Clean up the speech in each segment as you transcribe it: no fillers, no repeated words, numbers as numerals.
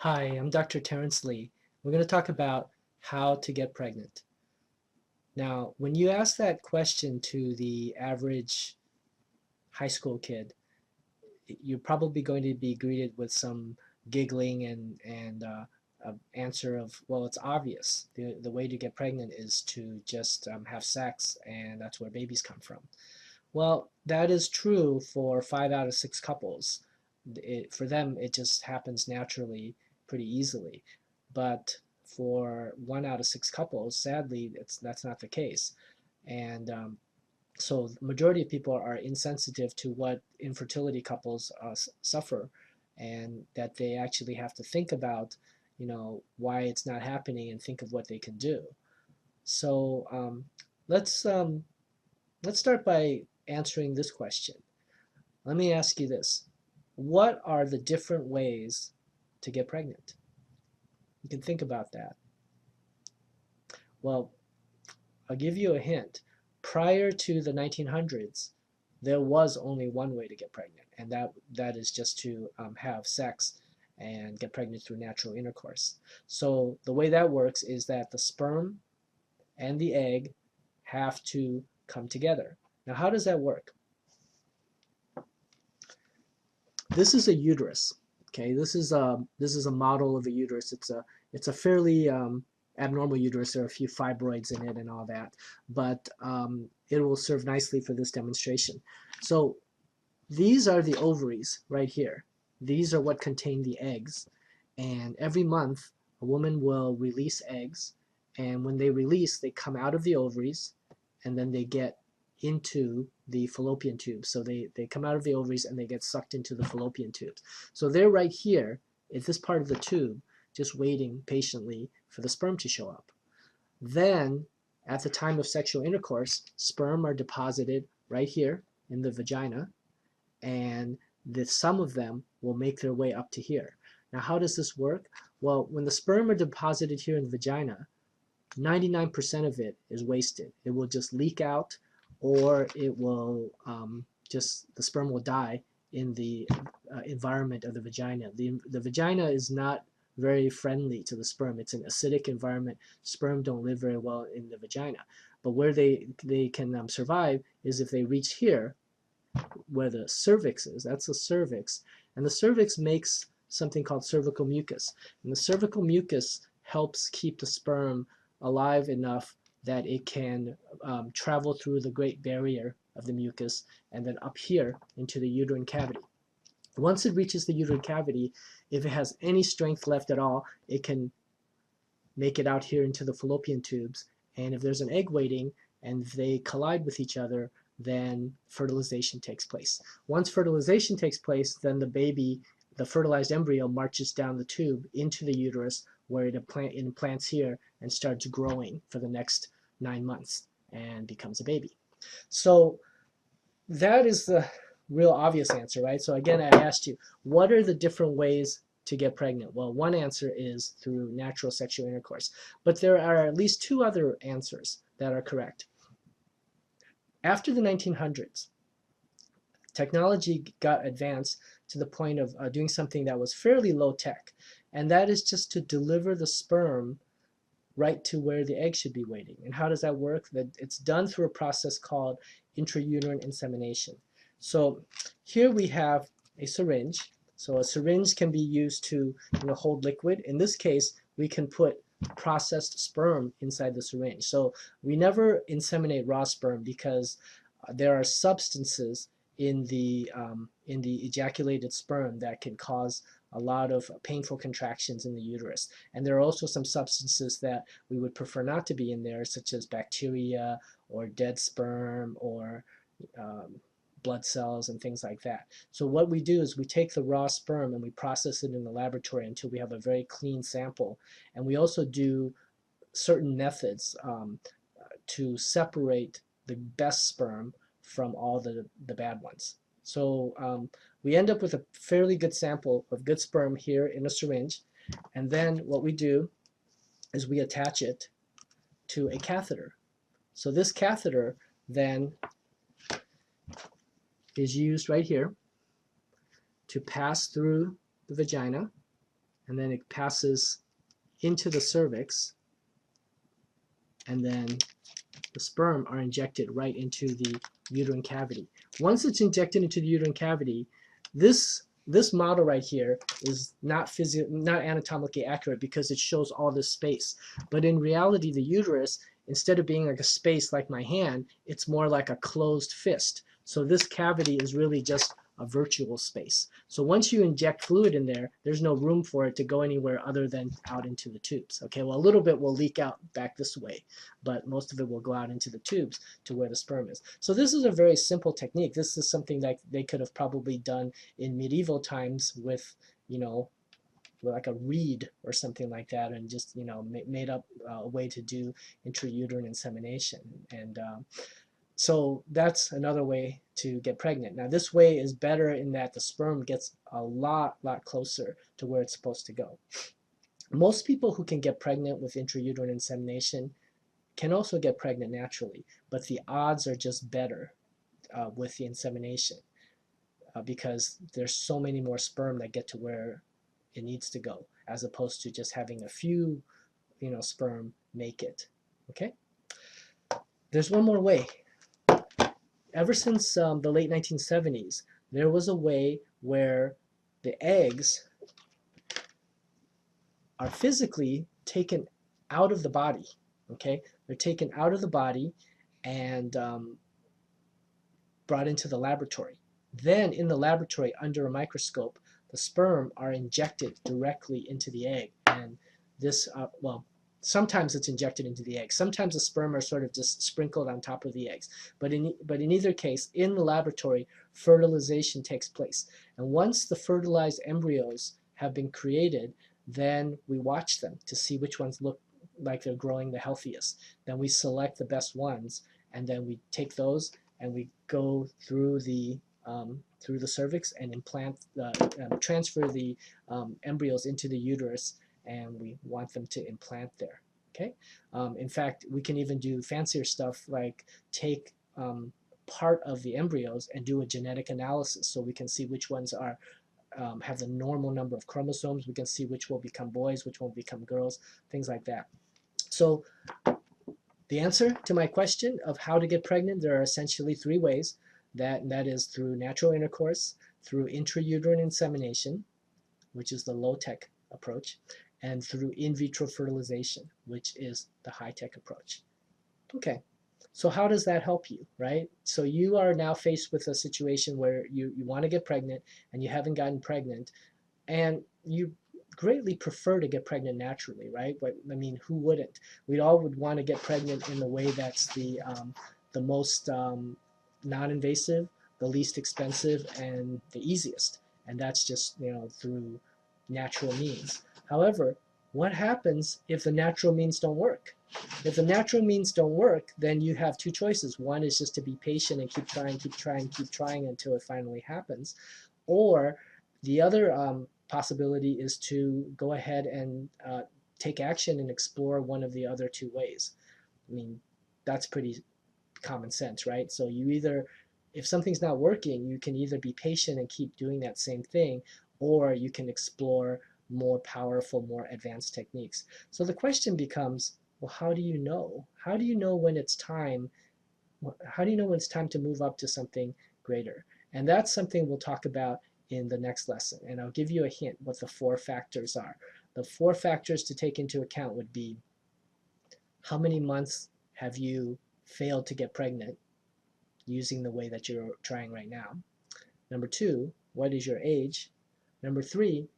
Hi, I'm Dr. Terrence Lee. We're going to talk about how to get pregnant. Now, when you ask that question to the average high school kid, you're probably going to be greeted with some giggling and answer of, well, it's obvious. The way to get pregnant is to just have sex, and that's where babies come from. Well, that is true for 5 out of 6 couples. For them, it just happens naturally, pretty easily. But for 1 out of 6 couples, sadly, that's not the case. And so the majority of people are insensitive to what infertility couples suffer, and that they actually have to think about, why it's not happening and think of what they can do. So let's um, let's start by answering this question. Let me ask you this. What are the different ways to get pregnant? You can think about that. Well, I'll give you a hint. Prior to the 1900s, there was only one way to get pregnant, and that is just to have sex and get pregnant through natural intercourse. So the way that works is that the sperm and the egg have to come together. Now, how does that work? This is a uterus. Okay, this is a model of a uterus. It's a fairly abnormal uterus. There are a few fibroids in it and all that, but it will serve nicely for this demonstration. So these are the ovaries right here. These are what contain the eggs, and every month a woman will release eggs, and when they release, they come out of the ovaries, and then they get into the fallopian tubes. So they come out of the ovaries and they get sucked into the fallopian tubes. So they're right here at this part of the tube, just waiting patiently for the sperm to show up. Then, at the time of sexual intercourse, sperm are deposited right here in the vagina, and some of them will make their way up to here. Now, how does this work? Well, when the sperm are deposited here in the vagina, 99% of it is wasted. It will just leak out, or it will the sperm will die in the environment of the vagina. The vagina is not very friendly to the sperm. It's an acidic environment. Sperm don't live very well in the vagina. But where they can survive is if they reach here, where the cervix is. That's the cervix. And the cervix makes something called cervical mucus. And the cervical mucus helps keep the sperm alive enough that it can travel through the great barrier of the mucus and then up here into the uterine cavity. Once it reaches the uterine cavity, if it has any strength left at all, it can make it out here into the fallopian tubes. And if there's an egg waiting and they collide with each other, then fertilization takes place. Once fertilization takes place, then the baby, the fertilized embryo, marches down the tube into the uterus, where it implants here and starts growing for the next 9 months and becomes a baby. So that is the real obvious answer, right? So again, I asked you, what are the different ways to get pregnant? Well, one answer is through natural sexual intercourse, but there are at least two other answers that are correct. After the 1900s, technology got advanced to the point of doing something that was fairly low tech, and that is just to deliver the sperm right to where the egg should be waiting. And how does that work? It's done through a process called intrauterine insemination. So here we have a syringe. So a syringe can be used to hold liquid. In this case, we can put processed sperm inside the syringe. So we never inseminate raw sperm because there are substances in the ejaculated sperm that can cause a lot of painful contractions in the uterus. And there are also some substances that we would prefer not to be in there, such as bacteria or dead sperm or blood cells and things like that. So what we do is we take the raw sperm and we process it in the laboratory until we have a very clean sample. And we also do certain methods to separate the best sperm from all the bad ones. So we end up with a fairly good sample of good sperm here in a syringe. And then what we do is we attach it to a catheter. So this catheter then is used right here to pass through the vagina and then it passes into the cervix, and then the sperm are injected right into the uterine cavity. Once it's injected into the uterine cavity, this model right here is not anatomically accurate because it shows all this space. But in reality, the uterus, instead of being like a space like my hand, it's more like a closed fist. So this cavity is really just a virtual space. So once you inject fluid in there, there's no room for it to go anywhere other than out into the tubes. Okay, well, a little bit will leak out back this way, but most of it will go out into the tubes to where the sperm is. So this is a very simple technique. This is something that they could have probably done in medieval times with, you know, like a reed or something like that, and just, you know, made up a way to do intrauterine insemination. And so that's another way to get pregnant. Now this way is better in that the sperm gets a lot closer to where it's supposed to go. Most people who can get pregnant with intrauterine insemination can also get pregnant naturally, but the odds are just better with the insemination because there's so many more sperm that get to where it needs to go, as opposed to just having a few, you know, sperm make it. Okay? There's one more way. Ever since the late 1970s, there was a way where the eggs are physically taken out of the body. Okay? They're taken out of the body and brought into the laboratory. Then in the laboratory, under a microscope, the sperm are injected directly into the egg. And this, well, sometimes it's injected into the egg. Sometimes the sperm are sort of just sprinkled on top of the eggs. But in either case, in the laboratory, fertilization takes place. And once the fertilized embryos have been created, then we watch them to see which ones look like they're growing the healthiest. Then we select the best ones, and then we take those and we go through the cervix and transfer the embryos into the uterus, and we want them to implant there. Okay. In fact, we can even do fancier stuff like take part of the embryos and do a genetic analysis, so we can see which ones are have the normal number of chromosomes. We can see which will become boys, which will become girls, things like that. So the answer to my question of how to get pregnant, there are essentially three ways. That is through natural intercourse, through intrauterine insemination, which is the low-tech approach, and through in vitro fertilization, which is the high-tech approach. Okay, so how does that help you, right? So you are now faced with a situation where you want to get pregnant and you haven't gotten pregnant, and you greatly prefer to get pregnant naturally, right? But I mean, who wouldn't? We all would want to get pregnant in the way that's the most non-invasive, the least expensive, and the easiest. And that's just, you know, through natural means. However, what happens if the natural means don't work? If the natural means don't work, then you have two choices. One is just to be patient and keep trying until it finally happens. Or the other possibility is to go ahead and take action and explore one of the other two ways. I mean, that's pretty common sense, right? So you either, if something's not working, you can either be patient and keep doing that same thing, or you can explore more powerful, more advanced techniques. So the question becomes, well, how do you know? How do you know when it's time? How do you know when it's time to move up to something greater? And that's something we'll talk about in the next lesson. And I'll give you a hint what the 4 factors are. The 4 factors to take into account would be, how many months have you failed to get pregnant using the way that you're trying right now? Number 2, what is your age? Number 3,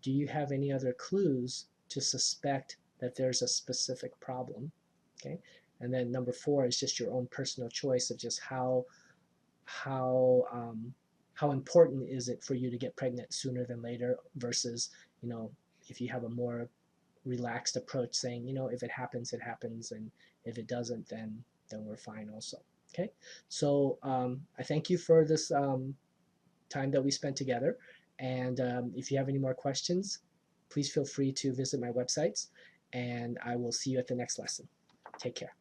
do you have any other clues to suspect that there's a specific problem? Okay. And then number 4 is just your own personal choice of just how important is it for you to get pregnant sooner than later versus, you know, if you have a more relaxed approach saying, you know, if it happens, it happens, and if it doesn't, then we're fine also. Okay, so I thank you for this time that we spent together, and if you have any more questions, please feel free to visit my websites, and I will see you at the next lesson. Take care.